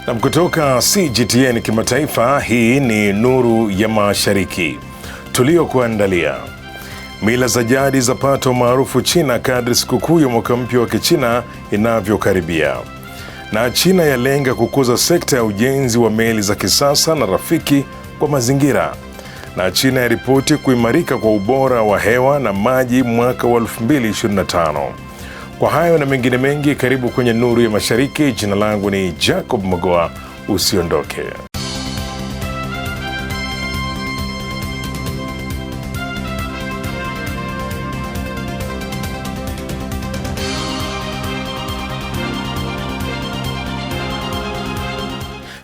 Na kutoka CGTN Kimataifa, hii ni Nuru ya Mashariki tuliokuandalia. Mila za jadi zapata maarufu China kadri sikukuu ya mwaka mpya wa Kichina inavyokaribia. Na China yalenga kukuza sekta ya ujenzi wa meli za kisasa na rafiki kwa mazingira. Na China yaripoti kuimarika kwa ubora wa hewa na maji mwaka wa 2025. Kwa hayo na mengine mengi, karibu kwenye Nuru ya Mashariki. Jina langu ni Jacob Mogoa. Usiondoke.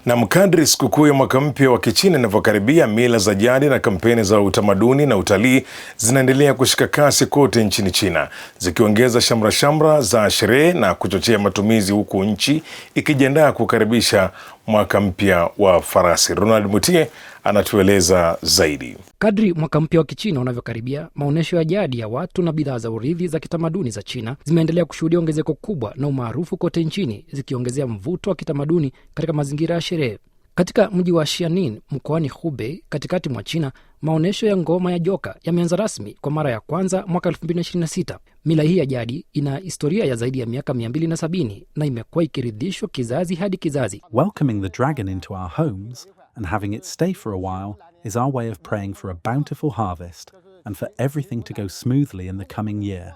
Na mkadri sikukuu ya mwaka mpya wa Kichina inavyokaribia, mila za jadi na kampeni za utamaduni na utalii zinaendelea kushika kasi kote nchini China, zikiongeza shamra za sherehe na kuchochea matumizi, huku nchi ikijiandaa kukaribisha mwaka mpya wa farasi. Ronald Mutie anatueleza zaidi. Kadri mwaka mpya wa Kichina unavyokaribia, maonesho ya jadi ya watu na bidhaa za urithi za kitamaduni za China zimeendelea kushuhudia ongezeko kubwa na umaarufu kote nchini, zikiongezea mvuto wa kitamaduni katika mazingira ya sherehe. Katika mji wa Xianin mkoani Hubei katikati mwa China, maonesho ya ngoma ya joka yameanza rasmi kwa mara ya kwanza mwaka 2026. Mila hii ya jadi ina historia ya zaidi ya miaka 270 na imekuwa ikiridhishwa kizazi hadi kizazi. Welcoming the dragon into our homes and having it stay for a while is our way of praying for a bountiful harvest and for everything to go smoothly in the coming year.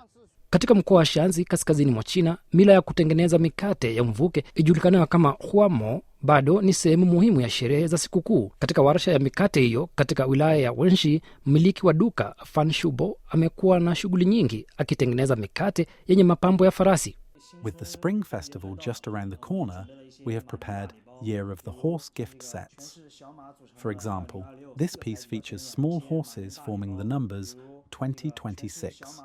Katika mkoa wa Shanzi kaskazini mwa China, mila ya kutengeneza mikate ya mvuke ijulikanayo kama huamo bado ni sehemu muhimu ya sherehe za sikukuu. Katika warsha ya mikate hiyo katika wilaya ya Wenshi, mmiliki wa duka Fan Shubo amekuwa na shughuli nyingi akitengeneza mikate yenye mapambo ya farasi. With the Spring Festival just around the corner, we have prepared Year of the Horse gift sets. For example, this piece features small horses forming the numbers 2026.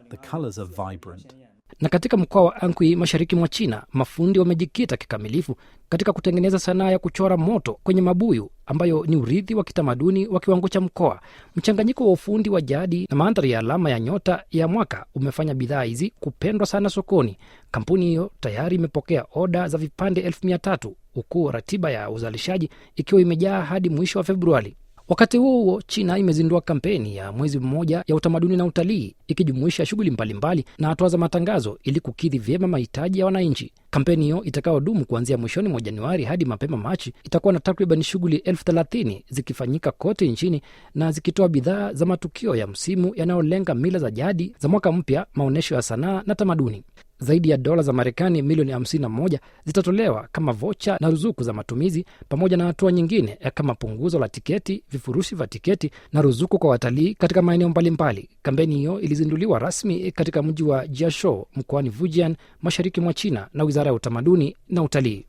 The colors are vibrant. Na katika mkoa wa Anhui mashariki mwa China, mafundi wamejikita kikamilifu katika kutengeneza sanaa ya kuchora moto kwenye mabuyu, ambayo ni urithi wa kitamaduni wa kiwango cha mkoa. Mchanganyiko wa ufundi wa jadi na mandhari ya alama ya nyota ya mwaka umefanya bidhaa hizi kupendwa sana sokoni. Kampuni hiyo tayari imepokea oda za vipande 300,000 huku ratiba ya uzalishaji ikiwa imejaa hadi mwisho wa Februari. Wakati huo China imezindua kampeni ya mwezi mmoja ya utamaduni na utalii, ikijumuisha shughuli mbalimbali na hatua za matangazo ili kukidhi vyema mahitaji ya wananchi. Kampeni hiyo itakayodumu kuanzia mwishoni mwa Januari hadi mapema Machi itakuwa na takriban shughuli 30,000 zikifanyika kote nchini na zikitoa bidhaa za matukio ya msimu yanayolenga mila za jadi za mwaka mpya, maonesho ya sanaa na tamaduni. Zaidi ya dola za Marekani milioni 51 zitatolewa kama vocha na ruzuku za matumizi, pamoja na hatua nyingine kama punguzo la tiketi, vifurushi vya tiketi na ruzuku kwa watalii katika maeneo mbalimbali. Kampeni hiyo ilizinduliwa rasmi katika mji wa Jiashou mkoani Fujian mashariki mwa China na Wizara ya Utamaduni na Utalii.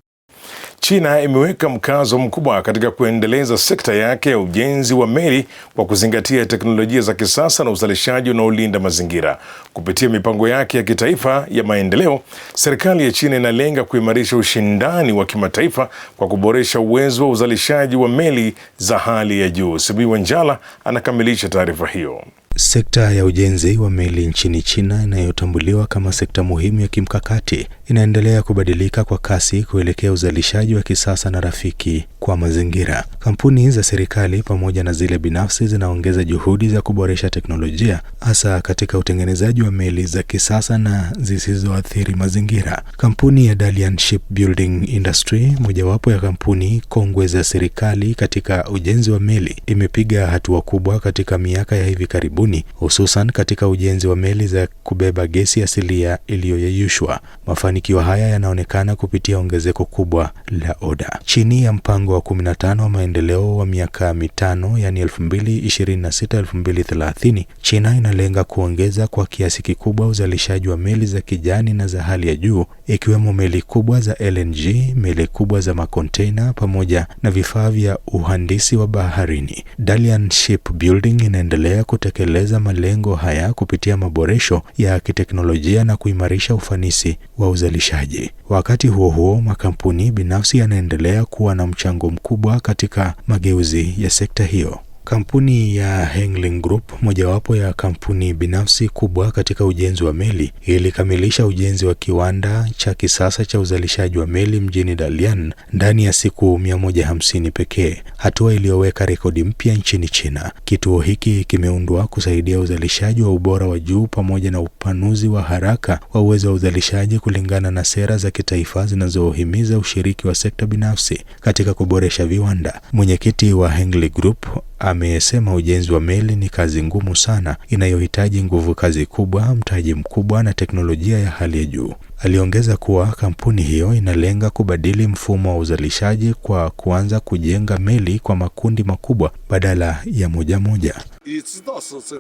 China imeweka mkazo mkubwa katika kuendeleza sekta yake ya ujenzi wa meli kwa kuzingatia teknolojia za kisasa na uzalishaji unaolinda mazingira. Kupitia mipango yake ya kitaifa ya maendeleo, serikali ya China inalenga kuimarisha ushindani wa kimataifa kwa kuboresha uwezo wa uzalishaji wa meli za hali ya juu. Sibi Wanjala anakamilisha taarifa hiyo. Sekta ya ujenzi wa meli nchini China, inayotambuliwa kama sekta muhimu ya kimkakati, inaendelea kubadilika kwa kasi kuelekea uzalishaji wa kisasa na rafiki kwa mazingira. Kampuni za serikali pamoja na zile binafsi zinaongeza juhudi za kuboresha teknolojia, hasa katika utengenezaji wa meli za kisasa na zisizoathiri mazingira. Kampuni ya Dalian Shipbuilding Industry, mojawapo ya kampuni kongwe za serikali katika ujenzi wa meli, imepiga hatua kubwa katika miaka ya hivi karibuni, hususan katika ujenzi wa meli za kubeba gesi asilia iliyoyeyushwa. Mafanikio haya yanaonekana kupitia ongezeko kubwa la oda. Chini ya mpango wa 15 wa maendeleo wa miaka 5, yani 2026-2030, China inalenga kuongeza kwa kiasi kikubwa uzalishaji wa meli za kijani na za hali ya juu, ikiwemo meli kubwa za LNG, meli kubwa za makontena pamoja na vifaa vya uhandisi wa baharini. Dalian Shipbuilding inaendelea kutekeleza malengo haya kupitia maboresho ya kiteknolojia na kuimarisha ufanisi wa uzalishaji. Wakati huo huo, makampuni binafsi yanaendelea kuwa na mchango mkubwa katika mageuzi ya sekta hiyo. Kampuni ya Hengling Group, mojawapo ya kampuni binafsi kubwa katika ujenzi wa meli, ilikamilisha ujenzi wa kiwanda cha kisasa cha uzalishaji wa meli mjini Dalian ndani ya siku 150 pekee, hatua iliyoweka rekodi mpya nchini China. Kituo hiki kimeundwa kusaidia uzalishaji wa ubora wa juu pamoja na upanuzi wa haraka wa uwezo wa uzalishaji kulingana na sera za kitaifa zinazohimiza ushiriki wa sekta binafsi katika kuboresha viwanda. Mwenyekiti wa Hengling Group amesema ujenzi wa meli ni kazi ngumu sana inayohitaji nguvu kazi kubwa, mtaji mkubwa na teknolojia ya hali ya juu. Aliongeza kuwa kampuni hiyo inalenga kubadili mfumo wa uzalishaji kwa kuanza kujenga meli kwa makundi makubwa badala ya moja moja.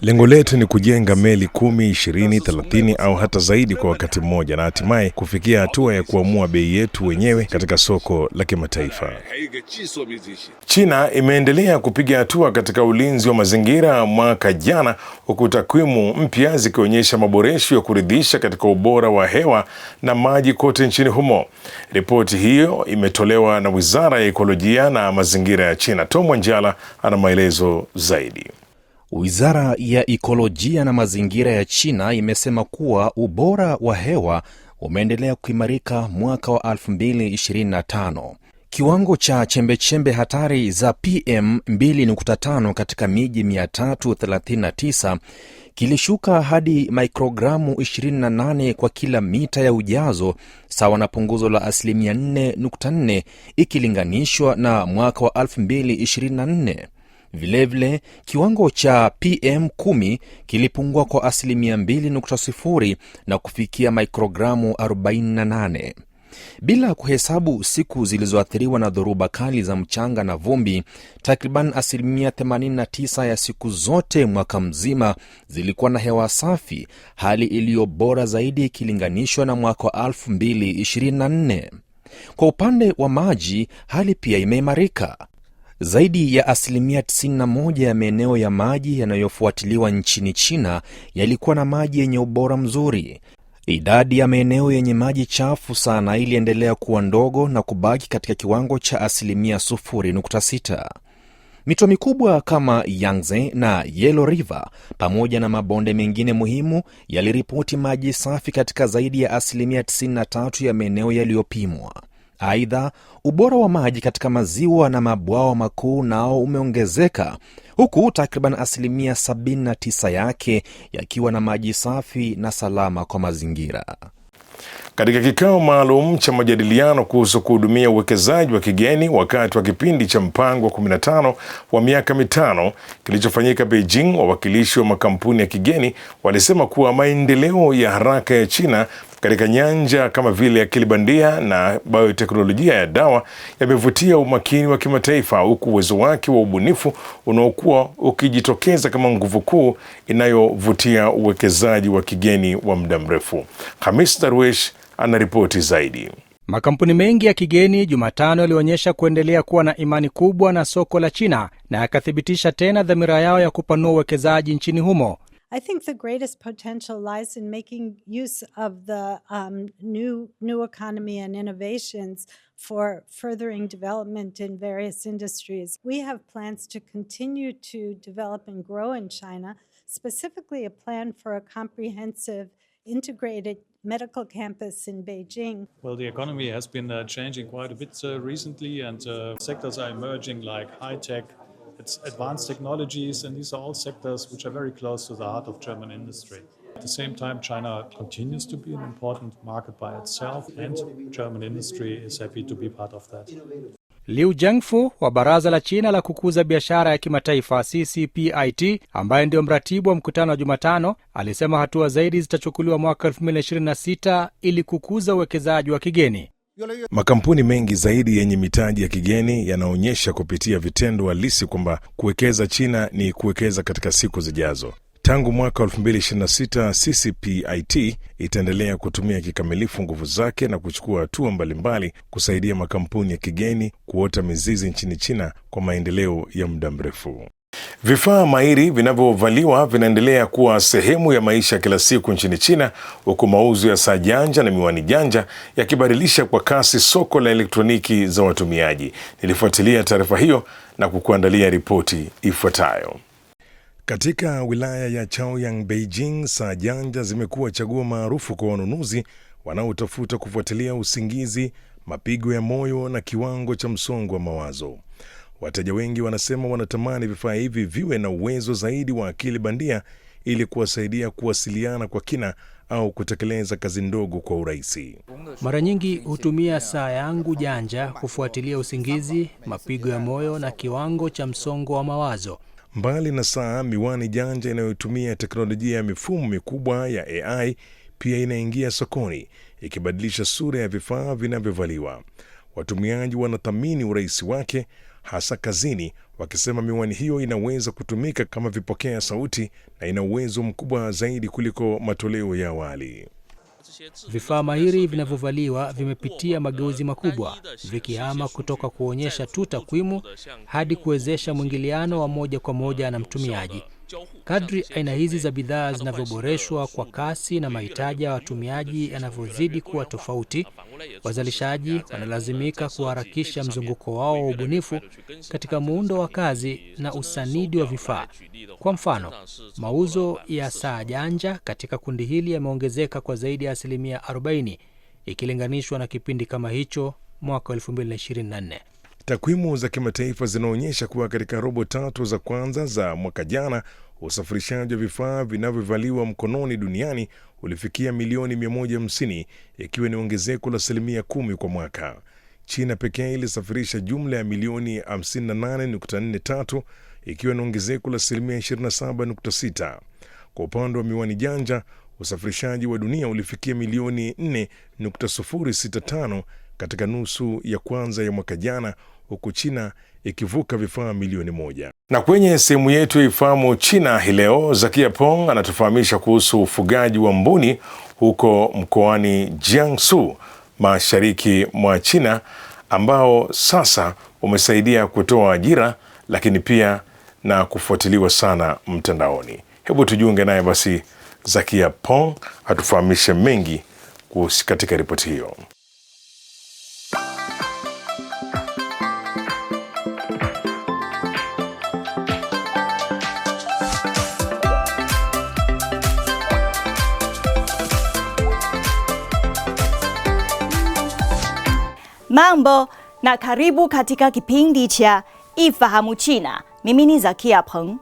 Lengo letu ni kujenga meli 10, 20, 30 au hata zaidi kwa wakati mmoja na hatimaye kufikia hatua ya kuamua bei yetu wenyewe katika soko la kimataifa. China imeendelea kupiga hatua katika ulinzi wa mazingira mwaka jana, huku takwimu mpya zikionyesha maboresho ya kuridhisha katika ubora wa hewa na maji kote nchini humo. Ripoti hiyo imetolewa na Wizara ya Ekolojia na Mazingira ya China. Tom Wanjala ana maelezo zaidi. Wizara ya Ekolojia na Mazingira ya China imesema kuwa ubora wa hewa umeendelea kuimarika mwaka wa 2025. Kiwango cha chembechembe hatari za PM2.5 katika miji 339 kilishuka hadi mikrogramu 28 kwa kila mita ya ujazo, sawa na punguzo la 4.4% ikilinganishwa na mwaka wa 2024. Vilevile, kiwango cha PM10 kilipungua kwa 2.0% na kufikia mikrogramu 48. Bila kuhesabu siku zilizoathiriwa na dhoruba kali za mchanga na vumbi, takriban 89% ya siku zote mwaka mzima zilikuwa na hewa safi, hali iliyo bora zaidi ikilinganishwa na mwaka wa 2024. Kwa upande wa maji, hali pia imeimarika. Zaidi ya 91% ya maeneo ya maji yanayofuatiliwa nchini China yalikuwa na maji yenye ubora mzuri. Idadi ya maeneo yenye maji chafu sana iliendelea kuwa ndogo na kubaki katika kiwango cha 0.6%. Mito mikubwa kama Yangtze na Yellow River pamoja na mabonde mengine muhimu yaliripoti maji safi katika zaidi ya 93% ya maeneo yaliyopimwa. Aidha, ubora wa maji katika maziwa na mabwawa makuu nao umeongezeka, huku takriban 79% yake yakiwa na maji safi na salama kwa mazingira. Katika kikao maalum cha majadiliano kuhusu kuhudumia uwekezaji wa kigeni wakati wa kipindi cha mpango wa 15 wa miaka 5 kilichofanyika Beijing, wawakilishi wa makampuni ya kigeni walisema kuwa maendeleo ya haraka ya China katika nyanja kama vile akili bandia na bioteknolojia ya dawa yamevutia umakini wa kimataifa, huku uwezo wake wa ubunifu unaokuwa ukijitokeza kama nguvu kuu inayovutia uwekezaji wa kigeni wa muda mrefu. Hamis Darwish anaripoti zaidi. Makampuni mengi ya kigeni Jumatano yalionyesha kuendelea kuwa na imani kubwa na soko la China na yakathibitisha tena dhamira yao ya kupanua uwekezaji nchini humo. I think the greatest potential lies in making use of the new economy and innovations for furthering development in various industries. We have plans to continue to develop and grow in China, specifically a plan for a comprehensive integrated medical campus in Beijing. Well, the economy has been changing quite a bit recently, and sectors are emerging like high-tech, it's advanced technologies, and these are all sectors which are very close to the heart of German industry. At the same time, China continues to be an important market by itself, and German industry is happy to be part of that. Liu Zhengfu wa Baraza la China la kukuza biashara ya kimataifa CCPIT, ambaye ndio mratibu wa mkutano wa Jumatano, alisema hatua zaidi zitachukuliwa mwaka 2026 ili kukuza uwekezaji wa kigeni. Makampuni mengi zaidi yenye mitaji ya kigeni yanaonyesha kupitia vitendo halisi kwamba kuwekeza China ni kuwekeza katika siku zijazo. Tangu mwaka 2026, CCPIT itaendelea kutumia kikamilifu nguvu zake na kuchukua hatua mbalimbali kusaidia makampuni ya kigeni kuota mizizi nchini China kwa maendeleo ya muda mrefu. Vifaa mahiri vinavyovaliwa vinaendelea kuwa sehemu ya maisha ya kila siku nchini China, huku mauzo ya saa janja na miwani janja yakibadilisha kwa kasi soko la elektroniki za watumiaji. Nilifuatilia taarifa hiyo na kukuandalia ripoti ifuatayo. Katika wilaya ya Chaoyang, Beijing, saa janja zimekuwa chaguo maarufu kwa wanunuzi wanaotafuta kufuatilia usingizi, mapigo ya moyo na kiwango cha msongo wa mawazo. Wateja wengi wanasema wanatamani vifaa hivi viwe na uwezo zaidi wa akili bandia ili kuwasaidia kuwasiliana kwa kina au kutekeleza kazi ndogo kwa urahisi. Mara nyingi hutumia saa yangu janja kufuatilia usingizi, mapigo ya moyo na kiwango cha msongo wa mawazo. Mbali na saa, miwani janja inayotumia teknolojia ya mifumo mikubwa ya AI pia inaingia sokoni, ikibadilisha sura ya vifaa vinavyovaliwa. Watumiaji wanathamini urahisi wake, hasa kazini, wakisema miwani hiyo inaweza kutumika kama vipokea sauti na ina uwezo mkubwa zaidi kuliko matoleo ya awali. Vifaa mahiri vinavyovaliwa vimepitia mageuzi makubwa, vikihama kutoka kuonyesha tu takwimu hadi kuwezesha mwingiliano wa moja kwa moja na mtumiaji. Kadri aina hizi za bidhaa zinavyoboreshwa kwa kasi na mahitaji ya watumiaji yanavyozidi kuwa tofauti, wazalishaji wanalazimika kuharakisha mzunguko wao wa ubunifu katika muundo wa kazi na usanidi wa vifaa. Kwa mfano, mauzo ya saa janja katika kundi hili yameongezeka kwa zaidi ya 40% ikilinganishwa na kipindi kama hicho mwaka 2024. Takwimu za kimataifa zinaonyesha kuwa katika robo tatu za kwanza za mwaka jana, usafirishaji wa vifaa vinavyovaliwa mkononi duniani ulifikia milioni 150, ikiwa ni ongezeko la 10% kwa mwaka. China pekee ilisafirisha jumla ya milioni 58.43, ikiwa ni ongezeko la 27.6. Kwa upande wa miwani janja, usafirishaji wa dunia ulifikia milioni 4.065 katika nusu ya kwanza ya mwaka jana, huku China ikivuka vifaa milioni 1. Na kwenye sehemu yetu ifahamu China hii leo, Zakia Pong anatufahamisha kuhusu ufugaji wa mbuni huko mkoani Jiangsu, mashariki mwa China, ambao sasa umesaidia kutoa ajira lakini pia na kufuatiliwa sana mtandaoni. Hebu tujiunge naye basi Zakia Pong atufahamishe mengi katika ripoti hiyo. Mambo na karibu katika kipindi cha Ifahamu China. Mimi ni Zakia Peng.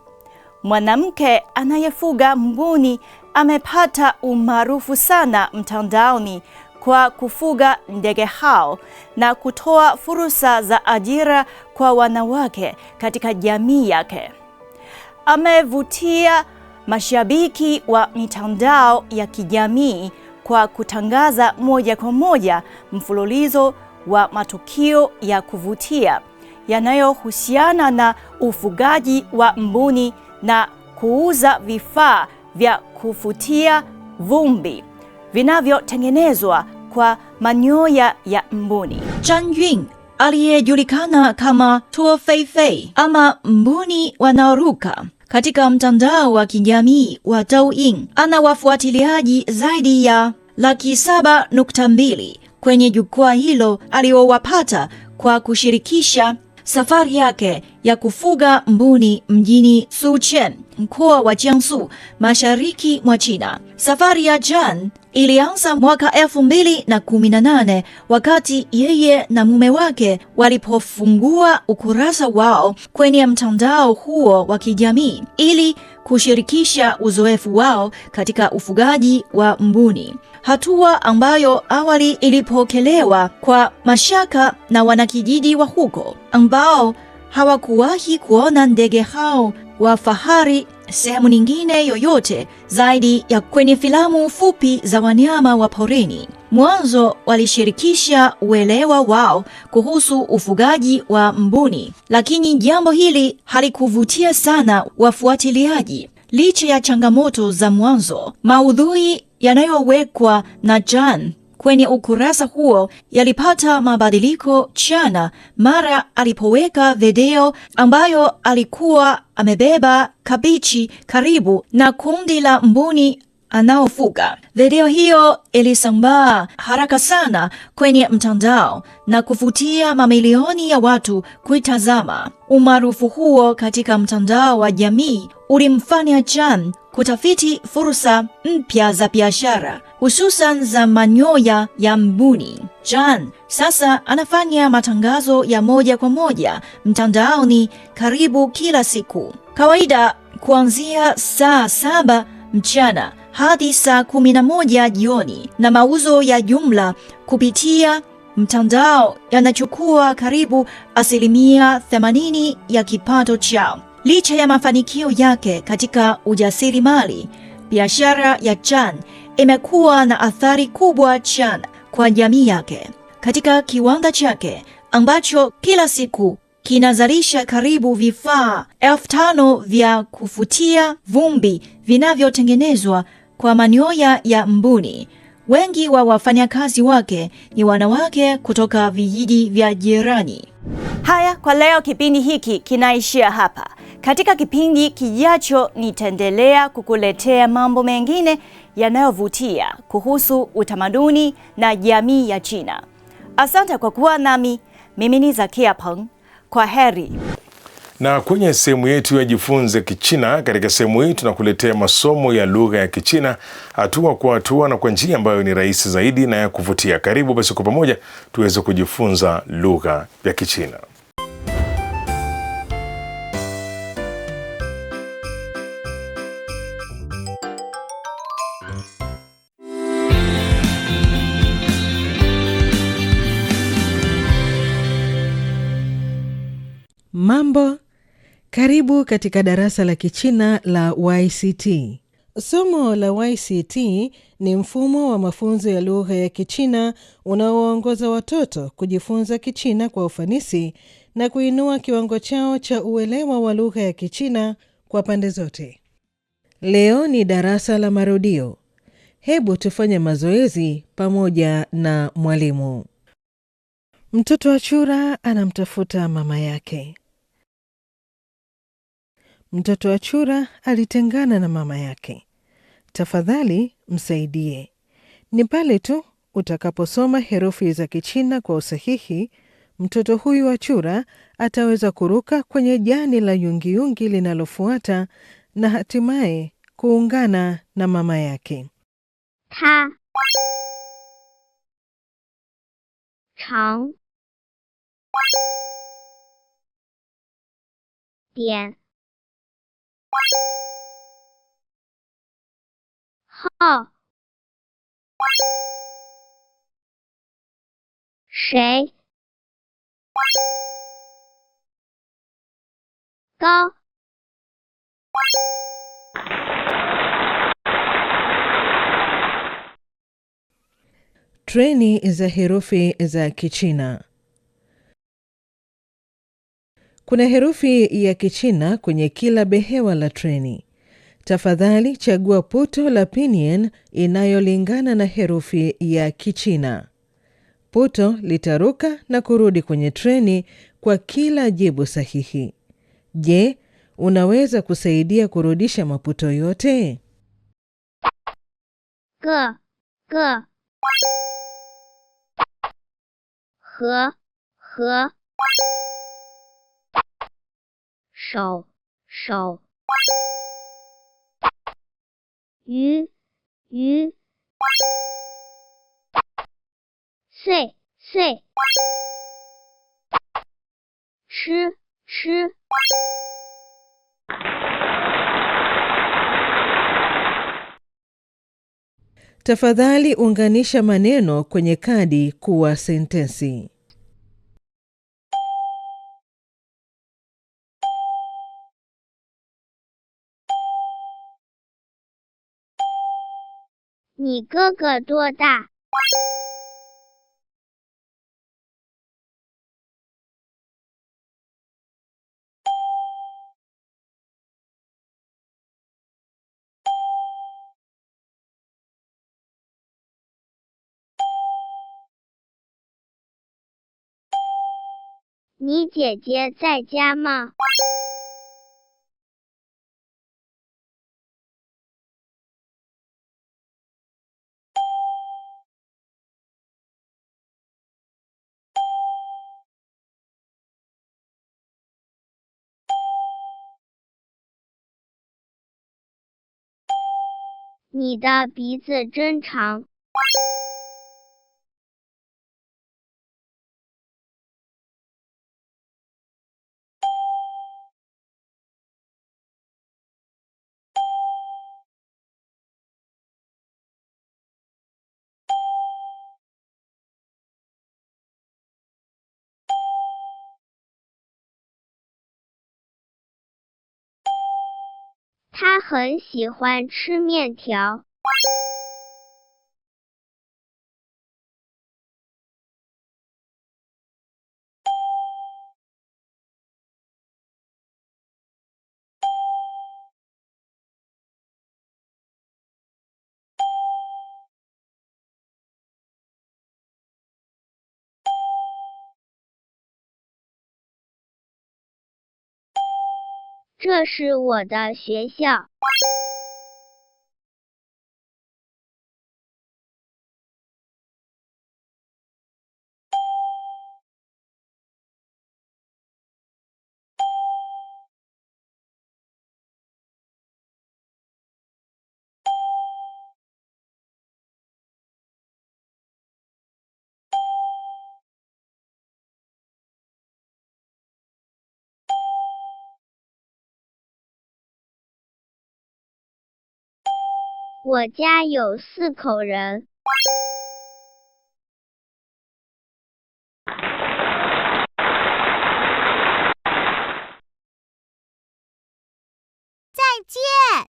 Mwanamke anayefuga mbuni amepata umaarufu sana mtandaoni kwa kufuga ndege hao na kutoa fursa za ajira kwa wanawake katika jamii yake. Amevutia mashabiki wa mitandao ya kijamii kwa kutangaza moja kwa moja mfululizo wa matukio ya kuvutia yanayohusiana na ufugaji wa mbuni na kuuza vifaa vya kufutia vumbi vinavyotengenezwa kwa manyoya ya mbuni. Zhang Yun, aliyejulikana kama Tuo Feifei ama mbuni wanaoruka, katika mtandao wa kijamii wa Douyin, ana wafuatiliaji zaidi ya 7.2 kwenye jukwaa hilo aliowapata kwa kushirikisha safari yake ya kufuga mbuni mjini Suqian, mkoa wa Jiangsu, mashariki mwa China. Safari ya Zhang ilianza mwaka 2018 wakati yeye na mume wake walipofungua ukurasa wao kwenye mtandao huo wa kijamii ili kushirikisha uzoefu wao katika ufugaji wa mbuni. Hatua ambayo awali ilipokelewa kwa mashaka na wanakijiji wa huko ambao hawakuwahi kuona ndege hao wa fahari sehemu nyingine yoyote zaidi ya kwenye filamu fupi za wanyama wa porini. Mwanzo walishirikisha uelewa wao kuhusu ufugaji wa mbuni, lakini jambo hili halikuvutia sana wafuatiliaji. Licha ya changamoto za mwanzo, maudhui yanayowekwa na Zhang kwenye ukurasa huo yalipata mabadiliko chana mara alipoweka video ambayo alikuwa amebeba kabichi karibu na kundi la mbuni anaofuga. Video hiyo ilisambaa haraka sana kwenye mtandao na kuvutia mamilioni ya watu kuitazama. Umaarufu huo katika mtandao wa jamii ulimfanya Jan kutafiti fursa mpya za biashara, hususan za manyoya ya mbuni. Jan sasa anafanya matangazo ya moja kwa moja mtandaoni karibu kila siku. Kawaida kuanzia saa 7 mchana hadi saa 11 jioni, na mauzo ya jumla kupitia mtandao yanachukua karibu 80% ya kipato chao. Licha ya mafanikio yake katika ujasiriamali, biashara ya Jan imekuwa na athari kubwa chana kwa jamii yake. Katika kiwanda chake ambacho kila siku kinazalisha karibu vifaa 5,000 vya kufutia vumbi vinavyotengenezwa kwa manyoya ya mbuni, wengi wa wafanyakazi wake ni wanawake kutoka vijiji vya jirani. Haya, kwa leo kipindi hiki kinaishia hapa. Katika kipindi kijacho nitaendelea kukuletea mambo mengine yanayovutia kuhusu utamaduni na jamii ya China. Asante kwa kuwa nami. Mimi ni Zakia Peng. Kwa heri. Na kwenye sehemu yetu ya Jifunze Kichina, katika sehemu hii tunakuletea masomo ya lugha ya Kichina hatua kwa hatua na kwa njia ambayo ni rahisi zaidi na ya kuvutia. Karibu basi kwa pamoja tuweze kujifunza lugha ya Kichina. Mambo, karibu katika darasa la Kichina la YCT. Somo la YCT ni mfumo wa mafunzo ya lugha ya Kichina unaoongoza watoto kujifunza Kichina kwa ufanisi na kuinua kiwango chao cha uelewa wa lugha ya Kichina kwa pande zote. Leo ni darasa la marudio. Hebu tufanye mazoezi pamoja na mwalimu. Mtoto wa chura anamtafuta mama yake. Mtoto wa chura alitengana na mama yake. Tafadhali msaidie. Ni pale tu utakaposoma herufi za Kichina kwa usahihi, mtoto huyu wa chura ataweza kuruka kwenye jani la yungiyungi linalofuata na hatimaye kuungana na mama yake. Ta chang dian hao谁高 Treni za herufi za Kichina. Kuna herufi ya Kichina kwenye kila behewa la treni. Tafadhali chagua puto la pinyin inayolingana na herufi ya Kichina. Puto litaruka na kurudi kwenye treni kwa kila jibu sahihi. Je, unaweza kusaidia kurudisha maputo yote? Ge ge he he shou shou yu yu cui cui chi chi Tafadhali unganisha maneno kwenye kadi kuwa sentensi. Ni ge ge duo da? 你姐姐在家吗？你的鼻子真长。他很喜欢吃面条。这是我的学校。我家有4口人。再见。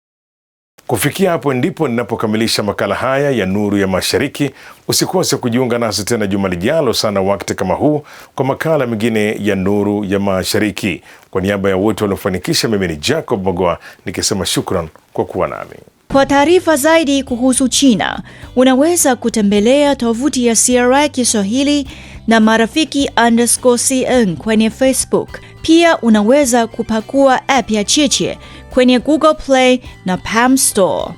Kufikia hapo ndipo ninapokamilisha makala haya ya Nuru ya Mashariki. Usikose kujiunga nasi tena juma lijalo sana wakati kama huu kwa makala mengine ya Nuru ya Mashariki. Kwa niaba ya wote waliofanikisha, mimi ni Jacob Mogoa nikisema shukran kwa kuwa nami. Kwa taarifa zaidi kuhusu China, unaweza kutembelea tovuti ya CRI Kiswahili na marafiki_CN kwenye Facebook. Pia unaweza kupakua app ya Cheche kwenye Google Play na Palm Store.